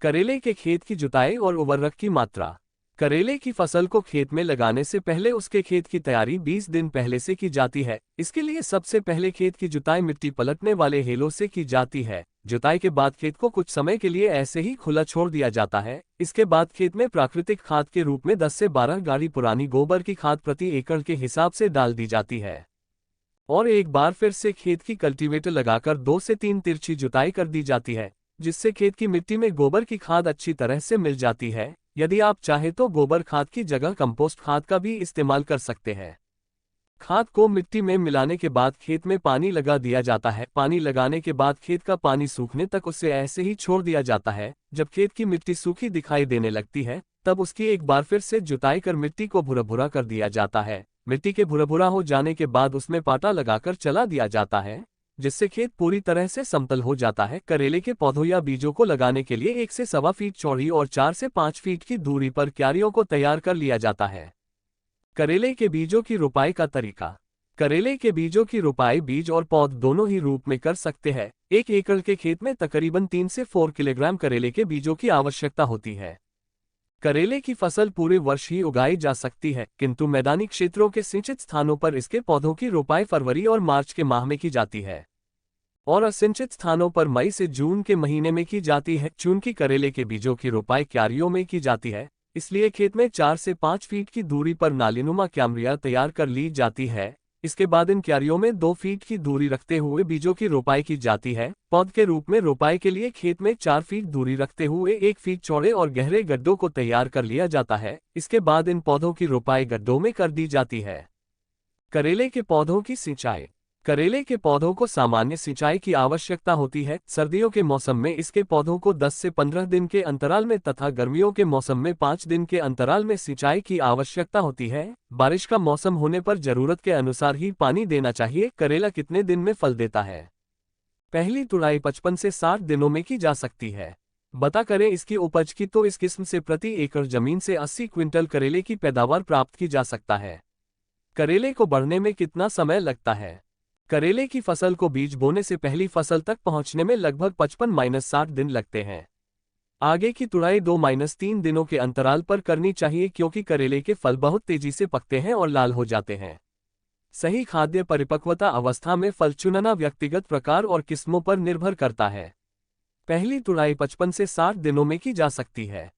करेले के खेत की जुताई और उर्वरक की मात्रा। करेले की फसल को खेत में लगाने से पहले उसके खेत की तैयारी 20 दिन पहले से की जाती है। इसके लिए सबसे पहले खेत की जुताई मिट्टी पलटने वाले हेलों से की जाती है। जुताई के बाद खेत को कुछ समय के लिए ऐसे ही खुला छोड़ दिया जाता है। इसके बाद खेत में प्राकृतिक खाद के रूप में 10 से 12 गाड़ी पुरानी गोबर की खाद प्रति एकड़ के हिसाब से डाल दी जाती है और एक बार फिर से खेत की कल्टीवेटर लगाकर 2 से 3 तिरछी जुताई कर दी जाती है, जिससे खेत की मिट्टी में गोबर की खाद अच्छी तरह से मिल जाती है। यदि आप चाहें तो गोबर खाद की जगह कंपोस्ट खाद का भी इस्तेमाल कर सकते हैं। खाद को मिट्टी में मिलाने के बाद खेत में पानी लगा दिया जाता है। पानी लगाने के बाद खेत का पानी सूखने तक उसे ऐसे ही छोड़ दिया जाता है। जब खेत की मिट्टी सूखी दिखाई देने लगती है, तब उसकी एक बार फिर से जुताई कर मिट्टी को भुरा भुरा कर दिया जाता है। मिट्टी के भुरा भुरा हो जाने के बाद उसमें पाटा लगाकर चला दिया जाता है, जिससे खेत पूरी तरह से समतल हो जाता है। करेले के पौधों या बीजों को लगाने के लिए 1 से 1.25 फीट चौड़ी और 4 से 5 फीट की दूरी पर क्यारियों को तैयार कर लिया जाता है। करेले के बीजों की रोपाई का तरीका। करेले के बीजों की रोपाई बीज और पौध दोनों ही रूप में कर सकते हैं। 1 एकड़ के खेत में तकरीबन 3 से 4 किलोग्राम करेले के बीजों की आवश्यकता होती है। करेले की फसल पूरे वर्ष ही उगाई जा सकती है, किंतु मैदानी क्षेत्रों के सिंचित स्थानों पर इसके पौधों की रोपाई फरवरी और मार्च के माह में की जाती है और असिंचित स्थानों पर मई से जून के महीने में की जाती है। चूंकि करेले के बीजों की रोपाई क्यारियों में की जाती है, इसलिए खेत में 4 से 5 फीट की दूरी पर नालीनुमा क्यारियां तैयार कर ली जाती है। इसके बाद इन क्यारियों में 2 फीट की दूरी रखते हुए बीजों की रोपाई की जाती है। पौध के रूप में रोपाई के लिए खेत में 4 फीट दूरी रखते हुए 1 फीट चौड़े और गहरे गड्ढों को तैयार कर लिया जाता है। इसके बाद इन पौधों की रोपाई गड्ढों में कर दी जाती है। करेले के पौधों की सिंचाई। करेले के पौधों को सामान्य सिंचाई की आवश्यकता होती है। सर्दियों के मौसम में इसके पौधों को 10 से 15 दिन के अंतराल में तथा गर्मियों के मौसम में 5 दिन के अंतराल में सिंचाई की आवश्यकता होती है। बारिश का मौसम होने पर जरूरत के अनुसार ही पानी देना चाहिए। करेला कितने दिन में फल देता है? पहली तुड़ाई 55 से 60 दिनों में की जा सकती है। बता करें इसकी उपज की, तो इस किस्म से प्रति एकड़ जमीन से 80 क्विंटल करेले की पैदावार प्राप्त की जा सकता है। करेले को बढ़ने में कितना समय लगता है? करेले की फसल को बीज बोने से पहली फसल तक पहुंचने में लगभग 55-60 दिन लगते हैं। आगे की तुड़ाई 2-3 दिनों के अंतराल पर करनी चाहिए, क्योंकि करेले के फल बहुत तेजी से पकते हैं और लाल हो जाते हैं। सही खाद्य परिपक्वता अवस्था में फल चुनना व्यक्तिगत प्रकार और किस्मों पर निर्भर करता है। पहली तुड़ाई 55 से 60 दिनों में की जा सकती है।